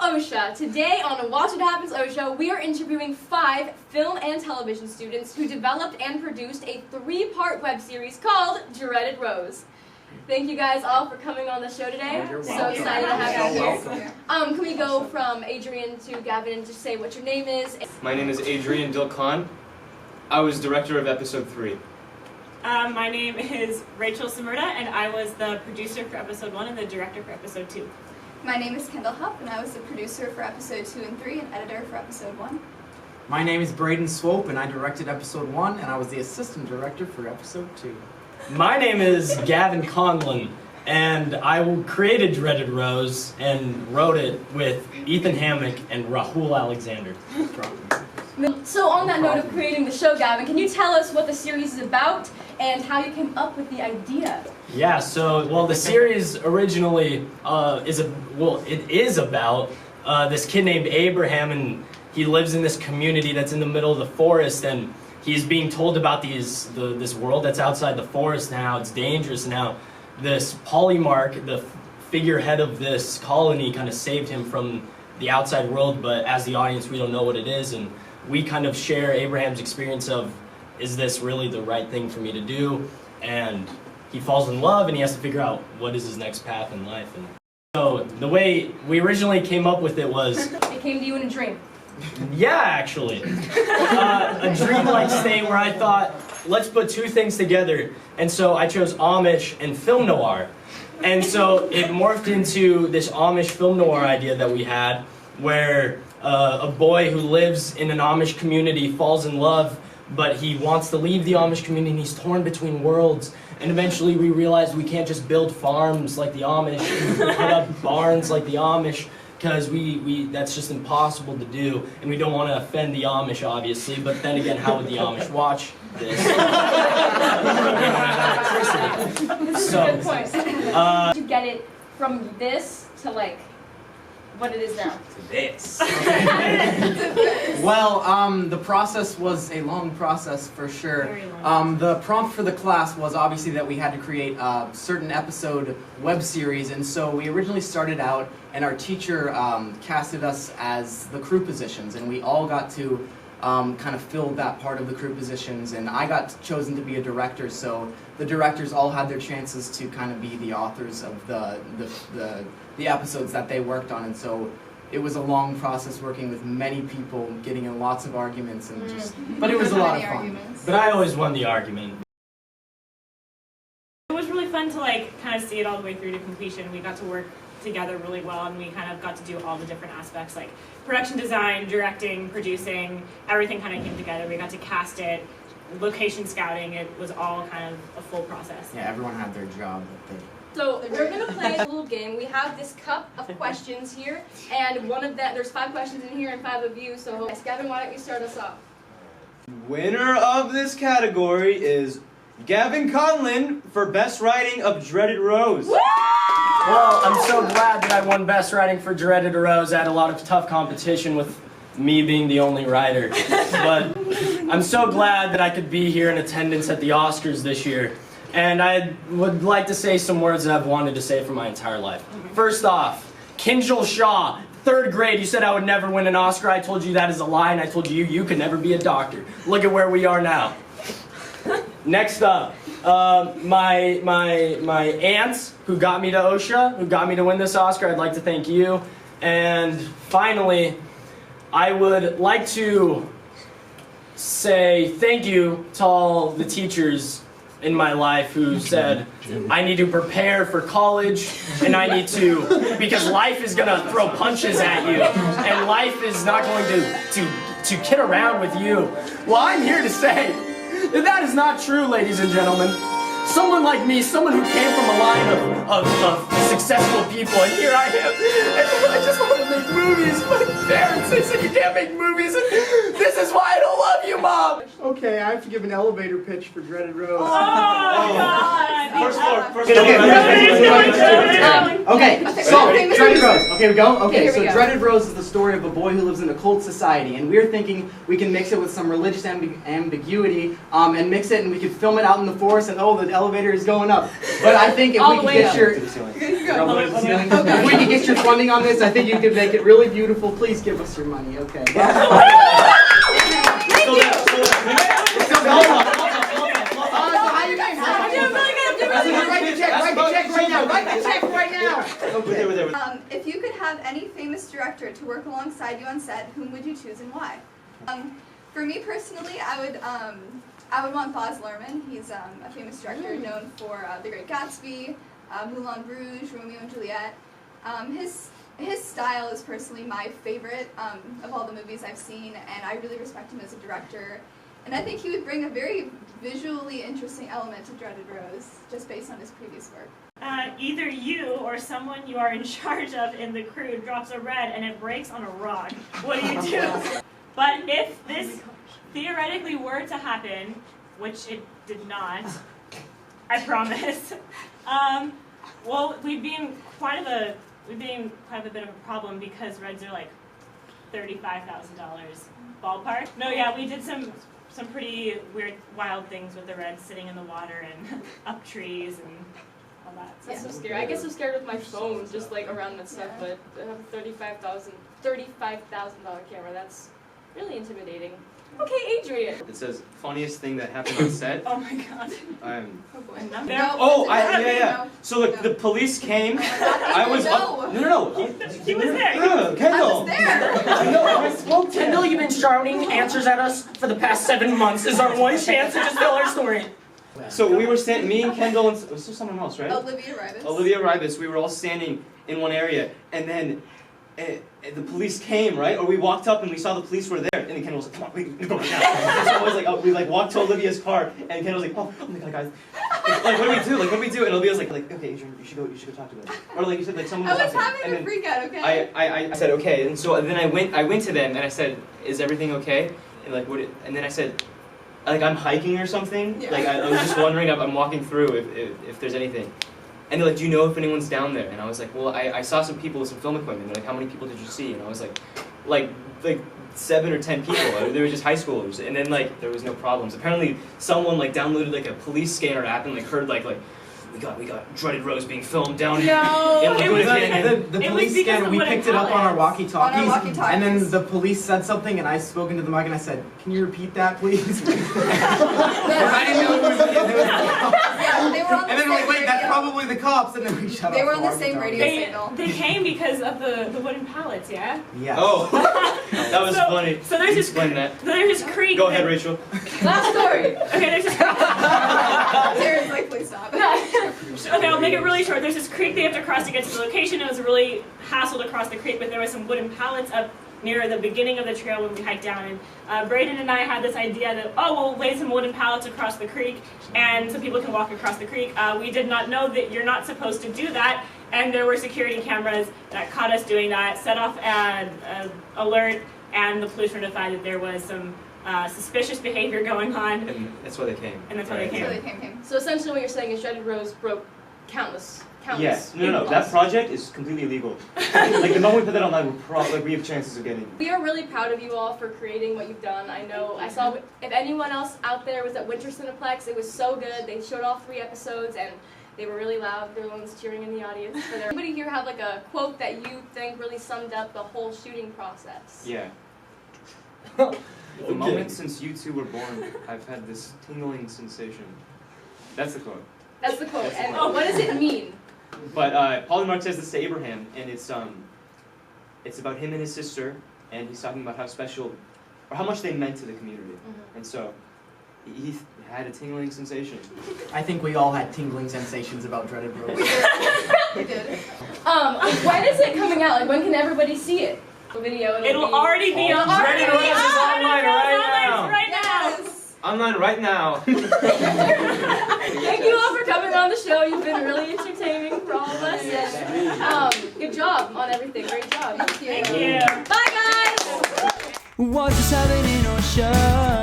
OCSA. Today on Watch What Happens OCSA, we are interviewing 5 film and television students who developed and produced a 3-part web series called Dreaded Rose. Thank you guys all for coming on the show today. So excited to have you here. Can we go from Adrian to Gavin and just say what your name is? My name is Adrian Dilkhan. I was director of episode 3. My name is Rachel Samurda, and I was the producer for episode 1 and the director for episode 2. My name is Kendall Hupp, and I was the producer for episode 2 and 3 and editor for episode 1. My name is Braden Swope, and I directed episode 1, and I was the assistant director for episode 2. My name is Gavin Conlon, and I created Dreaded Rose and wrote it with Ethan Hammock and Rahul Alexander. So on that note of creating the show, Gavin, can you tell us what the series is about and how you came up with the idea? Yeah, so, the series originally is about this kid named Abraham, and he lives in this community that's in the middle of the forest, and he's being told about this world that's outside the forest and how it's dangerous, and how this polymarch, the figurehead of this colony, kind of saved him from the outside world, but as the audience, we don't know what it is, and we kind of share Abraham's experience of, is this really the right thing for me to do? And he falls in love, and he has to figure out what is his next path in life. And so the way we originally came up with it was... It came to you in a dream. Yeah, actually. A dreamlike state where I thought, let's put 2 things together. And so I chose Amish and film noir. And so it morphed into this Amish film noir idea that we had, where a boy who lives in an Amish community falls in love, but he wants to leave the Amish community, and he's torn between worlds. And eventually we realized we can't just build farms like the Amish, put up barns like the Amish, because that's just impossible to do, and we don't want to offend the Amish, obviously, but then again, how would the Amish watch this? So, Good point. Did you get it from this to what it is now? this. Well, the process was a long process for sure. Very long. The prompt for the class was obviously that we had to create a certain episode web series, and so we originally started out, and our teacher casted us as the crew positions, and we all got to kind of fill that part of the crew positions, and I got chosen to be a director, so the directors all had their chances to kind of be the authors of the episodes that they worked on, and so it was a long process working with many people, getting in lots of arguments, and but it was a lot of fun. But I always won the argument. It was really fun to kind of see it all the way through to completion. We got to work together really well, and we kind of got to do all the different aspects, like production design, directing, producing, everything kind of came together. We got to cast it, location scouting, it was all kind of a full process. Yeah, everyone had their job. So we're going to play a little game. We have this cup of questions here, and there's 5 questions in here and 5 of you, so Gavin, why don't you start us off? Winner of this category is Gavin Conlon for Best Writing of Dreaded Rose. Well, I'm so glad that I won Best Writing for Dreaded Rose. I had a lot of tough competition with me being the only writer. But I'm so glad that I could be here in attendance at the Oscars this year. And I would like to say some words that I've wanted to say for my entire life. First off, Kinjal Shaw, 3rd grade, you said I would never win an Oscar. I told you that is a lie, and I told you you could never be a doctor. Look at where we are now. Next up, my aunts who got me to OCSA, who got me to win this Oscar, I'd like to thank you. And finally, I would like to say thank you to all the teachers in my life who said I need to prepare for college, and I need to, because life is gonna throw punches at you, and life is not going to kid around with you. Well, I'm here to say that is not true, ladies and gentlemen. Someone like me, someone who came from a line of successful people, and here I am, and I just want to make movies. My parents, they said you can't make movies, and this is why I don't love you, Mom. Okay. Okay, I have to give an elevator pitch for Dreaded Rose. Oh my God! First floor. First Okay, floor. Okay, so Famous Dreaded movies. Rose. Okay, we go? Okay, Okay, here so we go. Dreaded Rose is the story of a boy who lives in a cult society, and we're thinking we can mix it with some religious ambiguity, and mix it, and we could film it out in the forest, and oh, the elevator is going up. But I think if All we the could way get up. your To the ceiling. if we could get your funding on this, I think you could make it really beautiful. Please give us your money, okay? Still there, still there. Write the check right now. Okay. If you could have any famous director to work alongside you on set, whom would you choose and why? For me personally, I would want Baz Luhrmann. He's a famous director known for The Great Gatsby, Moulin Rouge, Romeo and Juliet. His style is personally my favorite of all the movies I've seen, and I really respect him as a director. And I think he would bring a very visually interesting element to Dreaded Rose, just based on his previous work. Either you or someone you are in charge of in the crew drops a red and it breaks on a rock. What do you do? But if this theoretically were to happen, which it did not, I promise. Well, we'd be in quite a bit of a problem because reds are like $35,000 ballpark. No, yeah, we did some pretty weird, wild things with the reds, sitting in the water and up trees and all that. That's so scary. I get so scared with my phone, just like around that stuff. But I have a $35,000 camera. That's really intimidating. Okay, Adrian. It says funniest thing that happened on set. Oh my God. Oh boy. Yeah. So the police came. I was No. No. He was there. Kendall. I know. I spoke to Kendall, him. you've been shouting answers at us for the past 7 months. This is our one chance to just tell our story. So we were standing. Me and Kendall and was there someone else, right? Olivia Ribas. Olivia Ribas. We were all standing in one area, and then the police came, right? Or we walked up and we saw the police were there, and then Kendall was like, "Come on, we can go right now." So I was like, we like walked to Olivia's car, and Kendall was like, "Oh my God, guys, like what do we do? Like what do we do?" And Olivia was like, "Okay, Adrian, you should go talk to them." Or like you said, like someone I was was talking. having And a then freak out, okay? I said okay, and so then I went to them and I said, "Is everything okay?" And like and then I said, like I'm hiking or something. Yeah. Like I was just wondering. I'm walking through if there's anything. And they're like, "Do you know if anyone's down there?" And I was like, "Well, I saw some people with some film equipment." They're like, "How many people did you see?" And I was like 7 or 10 people. They were just high schoolers. And then like there was no problems. Apparently someone like downloaded like a police scanner app and like heard like we got Dreaded Rose being filmed down here. No, in it was Laguna because- Canyon. The It police was because scanner, of we what it picked it up on our was. walkie-talkies, On our walkie-talkies. and then the police said something, and I spoke into the mic and I said, "Can you repeat that, please?" I didn't know it was. Yeah, they were on the And then same we're like, "Wait, that's radio. probably the cops," and then we shut They off were the on the same walkie-talkie. radio signal. They came because of the wooden pallets, yeah? Yes. Oh, that was funny. So there's this Explain that. There's this creek. Go ahead, Rachel. Last story. Okay, there's this Sarah's like, please stop. Okay, I'll make it really short. There's this creek they have to cross to get to the location. It was really hassled across the creek, but there was some wooden pallets up near the beginning of the trail when we hiked down. And Braden and I had this idea that, we'll lay some wooden pallets across the creek and so people can walk across the creek. We did not know that you're not supposed to do that, and there were security cameras that caught us doing that, set off an alert, and the police were notified that there was some suspicious behavior going on. And that's why they came. And that's why they So came. they came. So essentially, what you're saying is Dreaded Rose broke countless. Yes. No. laws. That project is completely illegal. Like the moment we put that online, we have chances of getting. We are really proud of you all for creating what you've done. I know I saw if anyone else out there was at Winter Cineplex, it was so good. They showed all 3 episodes and they were really loud. They were the ones cheering in the audience. But anybody here have like a quote that you think really summed up the whole shooting process? Yeah. The moment since you two were born, I've had this tingling sensation. That's the quote. That's the quote. That's the And quote. what does it mean? But Polymarch says this to Abraham, and it's about him and his sister, and he's talking about how special, or how much they meant to the community. And so, he had a tingling sensation. I think we all had tingling sensations about Dreaded Rose. We did. When is it coming out? Like when can everybody see it? The video. It'll already be on Dreaded Rose is online right now. Yes. Online right now. Thank you all for coming on the show. You've been really entertaining for all of us. And, good job on everything. Great job. Thank you. Thank you. Bye, guys. What's happening on show?